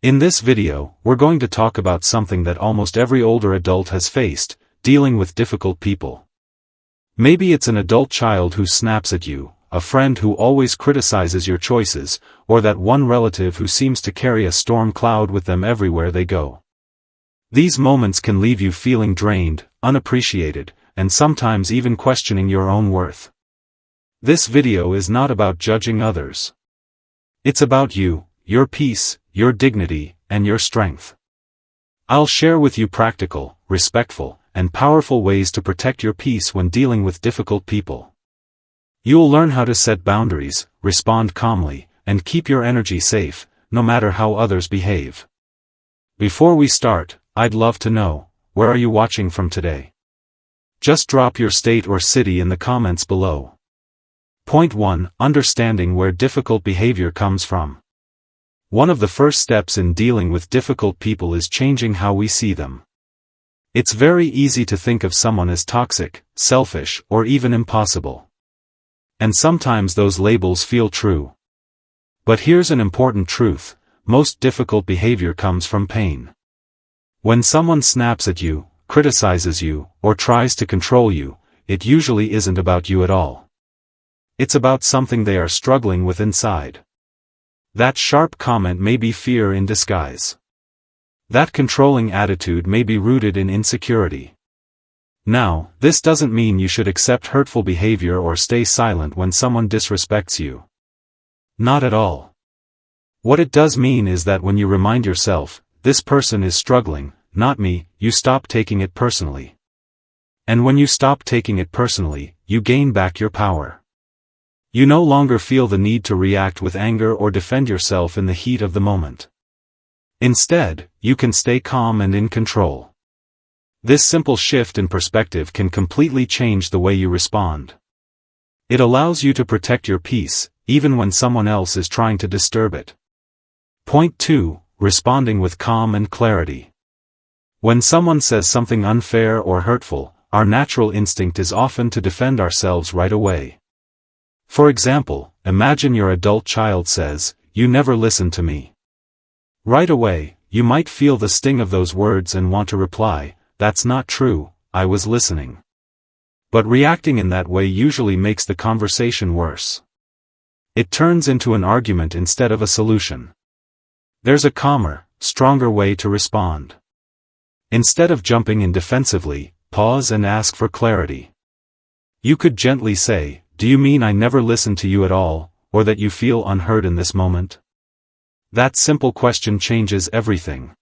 In this video, we're going to talk about something that almost every older adult has faced, dealing with difficult people. Maybe it's an adult child who snaps at you, a friend who always criticizes your choices, or that one relative who seems to carry a storm cloud with them everywhere they go. These moments can leave you feeling drained, unappreciated, and sometimes even questioning your own worth. This video is not about judging others. It's about you, your peace, your dignity, and your strength. I'll share with you practical, respectful, and powerful ways to protect your peace when dealing with difficult people. You'll learn how to set boundaries, respond calmly, and keep your energy safe, no matter how others behave. Before we start, I'd love to know, where are you watching from today? Just drop your state or city in the comments below. Point 1. Understanding where difficult behavior comes from. One of the first steps in dealing with difficult people is changing how we see them. It's very easy to think of someone as toxic, selfish, or even impossible. And sometimes those labels feel true. But here's an important truth: most difficult behavior comes from pain. When someone snaps at you, criticizes you, or tries to control you, it usually isn't about you at all. It's about something they are struggling with inside. That sharp comment may be fear in disguise. That controlling attitude may be rooted in insecurity. Now, this doesn't mean you should accept hurtful behavior or stay silent when someone disrespects you. Not at all. What it does mean is that when you remind yourself, this person is struggling, not me, you stop taking it personally. And when you stop taking it personally, you gain back your power. You no longer feel the need to react with anger or defend yourself in the heat of the moment. Instead, you can stay calm and in control. This simple shift in perspective can completely change the way you respond. It allows you to protect your peace, even when someone else is trying to disturb it. Point 2. Responding with calm and clarity. When someone says something unfair or hurtful, our natural instinct is often to defend ourselves right away. For example, imagine your adult child says, "You never listen to me." Right away, you might feel the sting of those words and want to reply, "That's not true, I was listening." But reacting in that way usually makes the conversation worse. It turns into an argument instead of a solution. There's a calmer, stronger way to respond. Instead of jumping in defensively, pause and ask for clarity. You could gently say, "Do you mean I never listened to you at all, or that you feel unheard in this moment?" That simple question changes everything.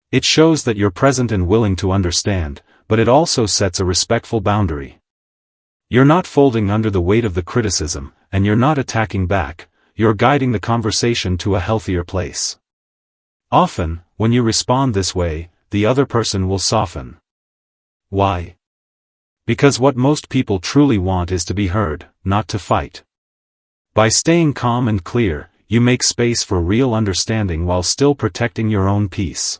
It shows that you're present and willing to understand, but it also sets a respectful boundary. You're not folding under the weight of the criticism, and you're not attacking back, you're guiding the conversation to a healthier place. Often, when you respond this way, the other person will soften. Why? Because what most people truly want is to be heard, not to fight. By staying calm and clear, you make space for real understanding while still protecting your own peace.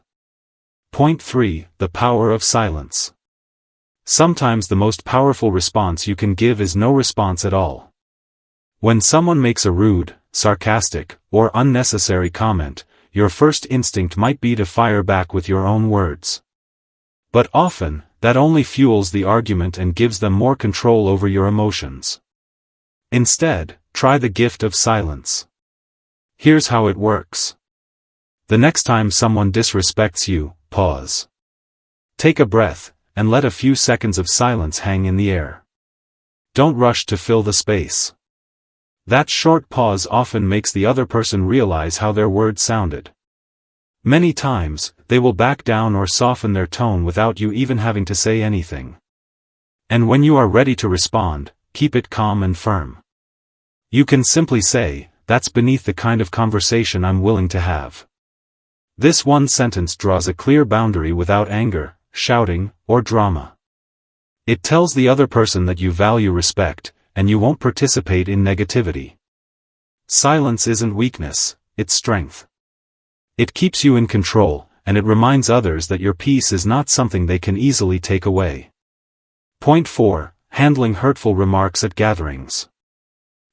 Point 3. The power of silence. Sometimes the most powerful response you can give is no response at all. When someone makes a rude, sarcastic, or unnecessary comment, your first instinct might be to fire back with your own words. But often, that only fuels the argument and gives them more control over your emotions. Instead, try the gift of silence. Here's how it works. The next time someone disrespects you, pause. Take a breath, and let a few seconds of silence hang in the air. Don't rush to fill the space. That short pause often makes the other person realize how their words sounded. Many times, they will back down or soften their tone without you even having to say anything. And when you are ready to respond, keep it calm and firm. You can simply say, "That's beneath the kind of conversation I'm willing to have." This one sentence draws a clear boundary without anger, shouting, or drama. It tells the other person that you value respect, and you won't participate in negativity. Silence isn't weakness, it's strength. It keeps you in control, and it reminds others that your peace is not something they can easily take away. Point 4. Handling hurtful remarks at gatherings.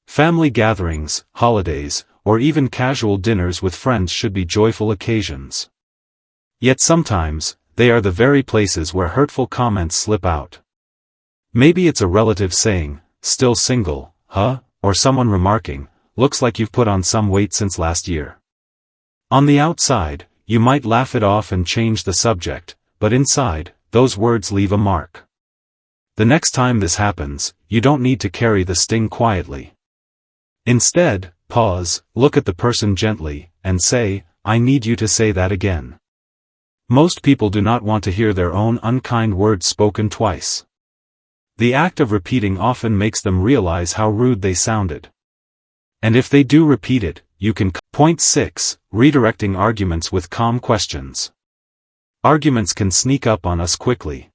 Family gatherings, holidays, or even casual dinners with friends should be joyful occasions. Yet sometimes, they are the very places where hurtful comments slip out. Maybe it's a relative saying, "Still single, huh?" or someone remarking, "Looks like you've put on some weight since last year." On the outside, you might laugh it off and change the subject, but inside, those words leave a mark. The next time this happens, you don't need to carry the sting quietly. Instead, pause, look at the person gently, and say, "I need you to say that again." Most people do not want to hear their own unkind words spoken twice. The act of repeating often makes them realize how rude they sounded. And if they do repeat it, you can. Point 6. Redirecting arguments with calm questions. Arguments can sneak up on us quickly.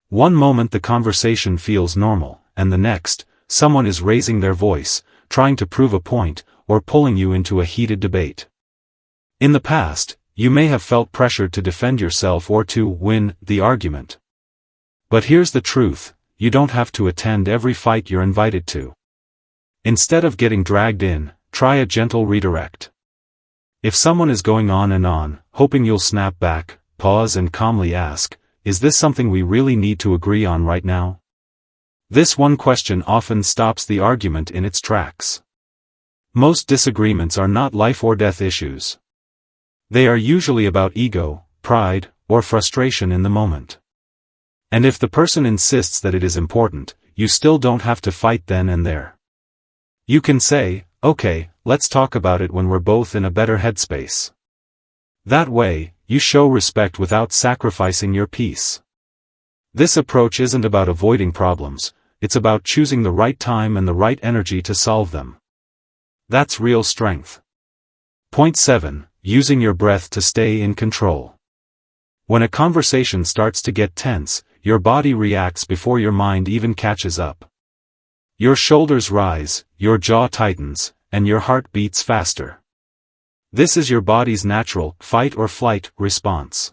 One moment the conversation feels normal, and the next, someone is raising their voice, trying to prove a point, or pulling you into a heated debate. In the past, you may have felt pressured to defend yourself or to win the argument. But here's the truth, you don't have to attend every fight you're invited to. Instead of getting dragged in, try a gentle redirect. If someone is going on and on, hoping you'll snap back, pause and calmly ask, "Is this something we really need to agree on right now?" This one question often stops the argument in its tracks. Most disagreements are not life or death issues. They are usually about ego, pride, or frustration in the moment. And if the person insists that it is important, you still don't have to fight then and there. You can say, "Okay, let's talk about it when we're both in a better headspace." That way, you show respect without sacrificing your peace. This approach isn't about avoiding problems, it's about choosing the right time and the right energy to solve them. That's real strength. Point 7. Using your breath to stay in control. When a conversation starts to get tense, your body reacts before your mind even catches up. Your shoulders rise, your jaw tightens, and your heart beats faster. This is your body's natural fight or flight response.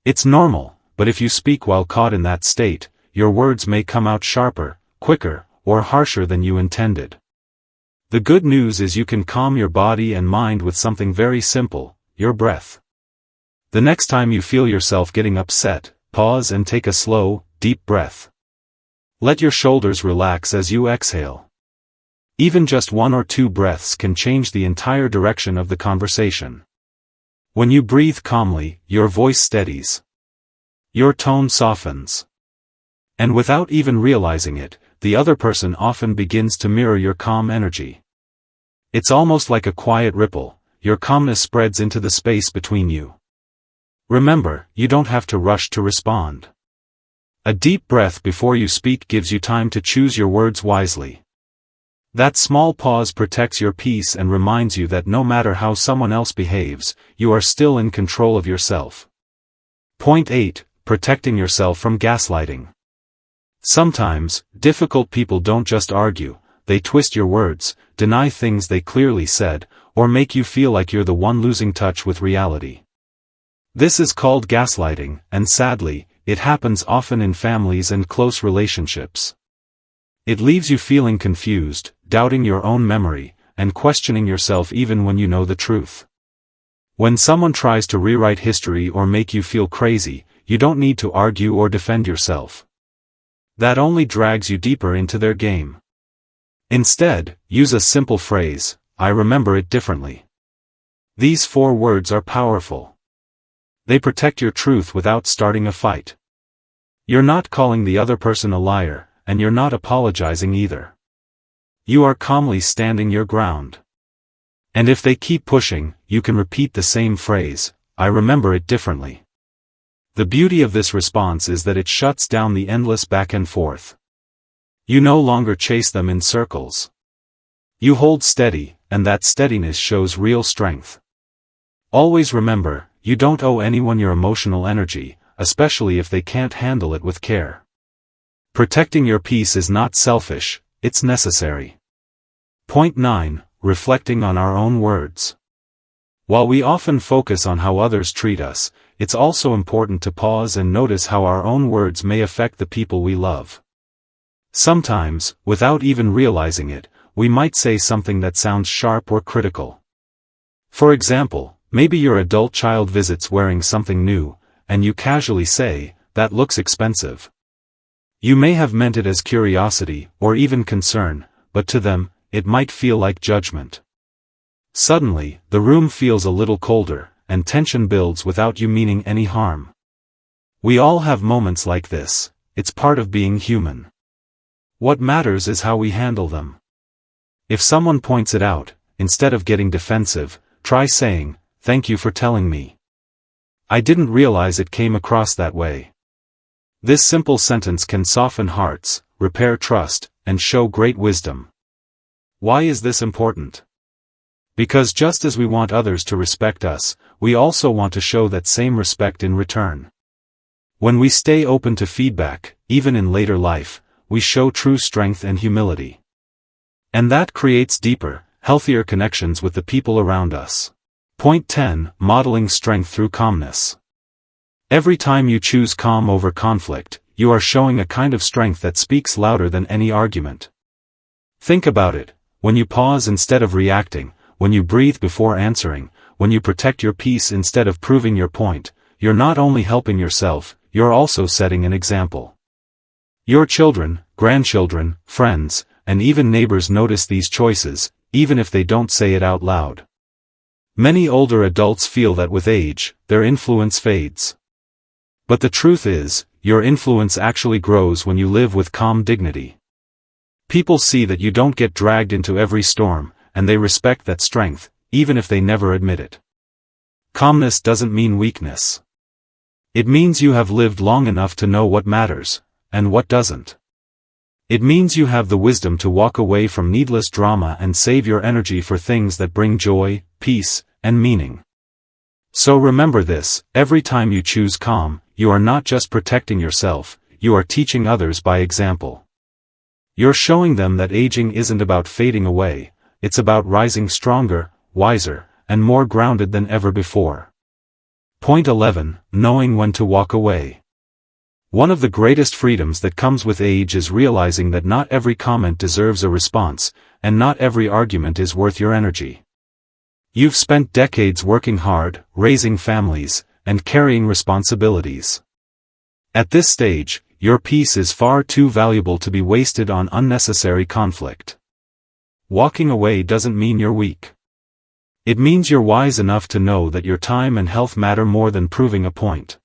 It's normal, but if you speak while caught in that state, your words may come out sharper, quicker, or harsher than you intended. The good news is you can calm your body and mind with something very simple, your breath. The next time you feel yourself getting upset, pause and take a slow, deep breath. Let your shoulders relax as you exhale. Even just 1 or 2 breaths can change the entire direction of the conversation. When you breathe calmly, your voice steadies. Your tone softens. And without even realizing it, the other person often begins to mirror your calm energy. It's almost like a quiet ripple, your calmness spreads into the space between you. Remember, you don't have to rush to respond. A deep breath before you speak gives you time to choose your words wisely. That small pause protects your peace and reminds you that no matter how someone else behaves, you are still in control of yourself. Point 8. Protecting yourself from gaslighting. Sometimes, difficult people don't just argue, they twist your words, deny things they clearly said, or make you feel like you're the one losing touch with reality. This is called gaslighting, and sadly, it happens often in families and close relationships. It leaves you feeling confused, doubting your own memory, and questioning yourself even when you know the truth. When someone tries to rewrite history or make you feel crazy, you don't need to argue or defend yourself. That only drags you deeper into their game. Instead, use a simple phrase, "I remember it differently." These 4 words are powerful. They protect your truth without starting a fight. You're not calling the other person a liar, and you're not apologizing either. You are calmly standing your ground. And if they keep pushing, you can repeat the same phrase, "I remember it differently." The beauty of this response is that it shuts down the endless back and forth. You no longer chase them in circles. You hold steady, and that steadiness shows real strength. Always remember, you don't owe anyone your emotional energy, especially if they can't handle it with care. Protecting your peace is not selfish, it's necessary. Point 9. Reflecting on our own words. While we often focus on how others treat us, it's also important to pause and notice how our own words may affect the people we love. Sometimes, without even realizing it, we might say something that sounds sharp or critical. For example, maybe your adult child visits wearing something new, and you casually say, "That looks expensive." You may have meant it as curiosity, or even concern, but to them, it might feel like judgment. Suddenly, the room feels a little colder, and tension builds without you meaning any harm. We all have moments like this. It's part of being human. What matters is how we handle them. If someone points it out, instead of getting defensive, try saying, "Thank you for telling me. I didn't realize it came across that way." This simple sentence can soften hearts, repair trust, and show great wisdom. Why is this important? Because just as we want others to respect us, we also want to show that same respect in return. When we stay open to feedback, even in later life, we show true strength and humility. And that creates deeper, healthier connections with the people around us. Point 10. Modeling strength through calmness. Every time you choose calm over conflict, you are showing a kind of strength that speaks louder than any argument. Think about it. When you pause instead of reacting, when you breathe before answering, when you protect your peace instead of proving your point, you're not only helping yourself, you're also setting an example. Your children, grandchildren, friends, and even neighbors notice these choices, even if they don't say it out loud. Many older adults feel that with age, their influence fades. But the truth is, your influence actually grows when you live with calm dignity. People see that you don't get dragged into every storm, and they respect that strength, even if they never admit it. Calmness doesn't mean weakness. It means you have lived long enough to know what matters, and what doesn't. It means you have the wisdom to walk away from needless drama and save your energy for things that bring joy, peace, and meaning. So remember this, every time you choose calm, you are not just protecting yourself, you are teaching others by example. You're showing them that aging isn't about fading away, it's about rising stronger, wiser, and more grounded than ever before. Point 11. Knowing when to walk away. One of the greatest freedoms that comes with age is realizing that not every comment deserves a response, and not every argument is worth your energy. You've spent decades working hard, raising families, and carrying responsibilities. At this stage, your peace is far too valuable to be wasted on unnecessary conflict. Walking away doesn't mean you're weak. It means you're wise enough to know that your time and health matter more than proving a point.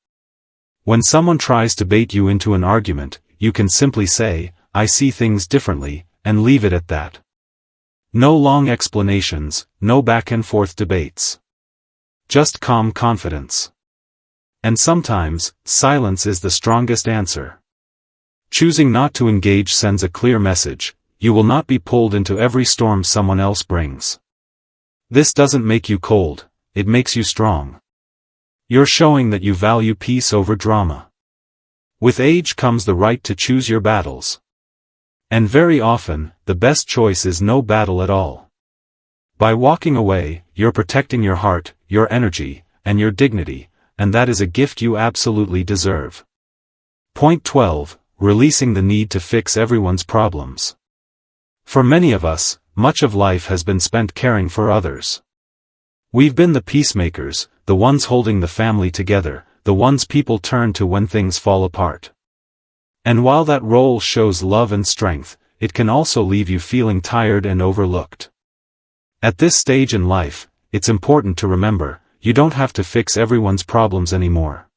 When someone tries to bait you into an argument, you can simply say, "I see things differently," and leave it at that. No long explanations, no back and forth debates. Just calm confidence. And sometimes, silence is the strongest answer. Choosing not to engage sends a clear message: you will not be pulled into every storm someone else brings. This doesn't make you cold, it makes you strong. You're showing that you value peace over drama. With age comes the right to choose your battles. And very often, the best choice is no battle at all. By walking away, you're protecting your heart, your energy, and your dignity, and that is a gift you absolutely deserve. Point 12. Releasing the need to fix everyone's problems. For many of us, much of life has been spent caring for others. We've been the peacemakers, the ones holding the family together, the ones people turn to when things fall apart. And while that role shows love and strength, it can also leave you feeling tired and overlooked. At this stage in life, it's important to remember, you don't have to fix everyone's problems anymore.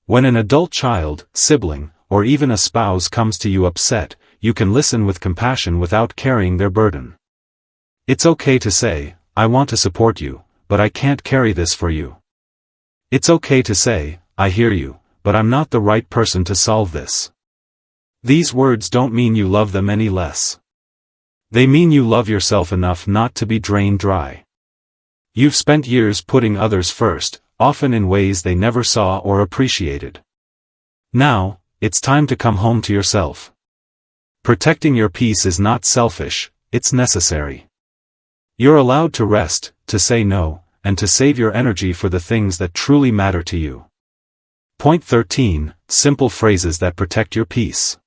When an adult child, sibling, or even a spouse comes to you upset, you can listen with compassion without carrying their burden. It's okay to say, "I want to support you, but I can't carry this for you." It's okay to say, "I hear you, but I'm not the right person to solve this." These words don't mean you love them any less. They mean you love yourself enough not to be drained dry. You've spent years putting others first, often in ways they never saw or appreciated. Now, it's time to come home to yourself. Protecting your peace is not selfish, it's necessary. You're allowed to rest, to say no, and to save your energy for the things that truly matter to you. Point 13. Simple phrases that protect your peace.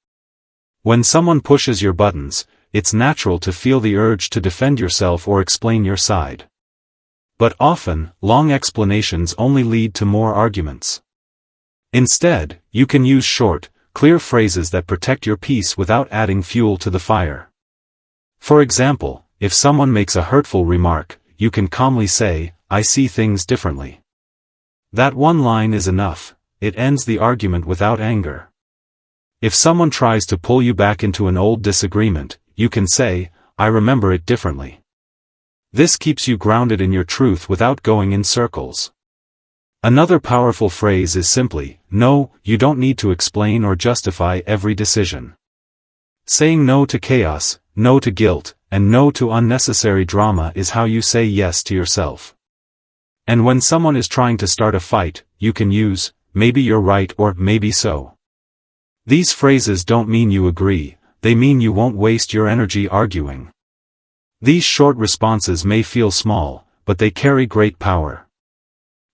When someone pushes your buttons, it's natural to feel the urge to defend yourself or explain your side. But often, long explanations only lead to more arguments. Instead, you can use short, clear phrases that protect your peace without adding fuel to the fire. For example, if someone makes a hurtful remark, you can calmly say, "I see things differently." That one line is enough. It ends the argument without anger. If someone tries to pull you back into an old disagreement, you can say, "I remember it differently." This keeps you grounded in your truth without going in circles. Another powerful phrase is simply, "No." You don't need to explain or justify every decision. Saying no to chaos, no to guilt, and no to unnecessary drama is how you say yes to yourself. And when someone is trying to start a fight, you can use, "Maybe you're right," or "Maybe so." These phrases don't mean you agree, they mean you won't waste your energy arguing. These short responses may feel small, but they carry great power.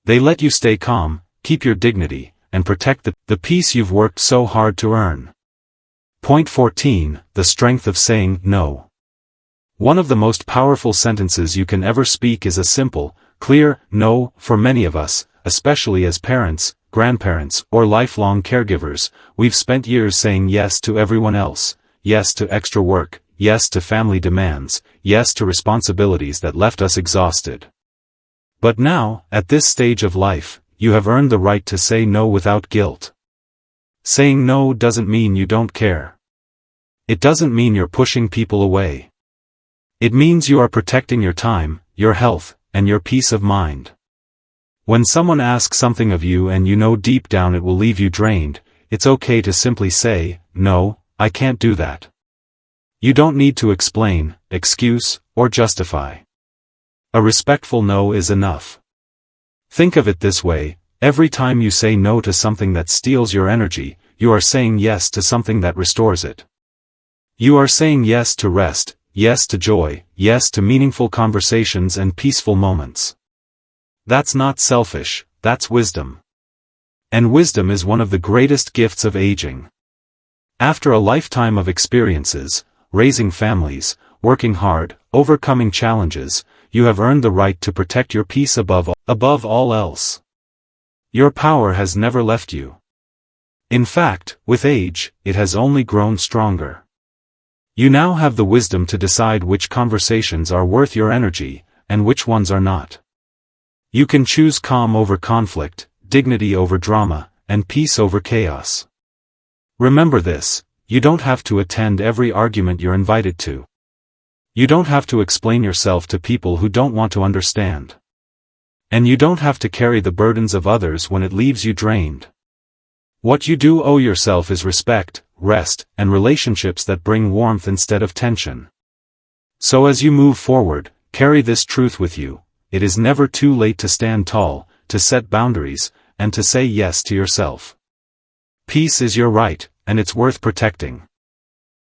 They let you stay calm, keep your dignity, and protect the peace you've worked so hard to earn. Point 14, the strength of saying no. One of the most powerful sentences you can ever speak is a simple, clear no. For many of us, especially as parents, grandparents, or lifelong caregivers, we've spent years saying yes to everyone else, yes to extra work, yes to family demands, yes to responsibilities that left us exhausted. But now, at this stage of life, you have earned the right to say no without guilt. Saying no doesn't mean you don't care. It doesn't mean you're pushing people away. It means you are protecting your time, your health, and your peace of mind. When someone asks something of you and you know deep down it will leave you drained, it's okay to simply say, "No, I can't do that." You don't need to explain, excuse, or justify. A respectful no is enough. Think of it this way, every time you say no to something that steals your energy, you are saying yes to something that restores it. You are saying yes to rest, yes to joy, yes to meaningful conversations and peaceful moments. That's not selfish, that's wisdom. And wisdom is one of the greatest gifts of aging. After a lifetime of experiences, raising families, working hard, overcoming challenges, you have earned the right to protect your peace above all else. Your power has never left you. In fact, with age, it has only grown stronger. You now have the wisdom to decide which conversations are worth your energy, and which ones are not. You can choose calm over conflict, dignity over drama, and peace over chaos. Remember this, you don't have to attend every argument you're invited to. You don't have to explain yourself to people who don't want to understand. And you don't have to carry the burdens of others when it leaves you drained. What you do owe yourself is respect, rest, and relationships that bring warmth instead of tension. So as you move forward, carry this truth with you. It is never too late to stand tall, to set boundaries, and to say yes to yourself. Peace is your right, and it's worth protecting.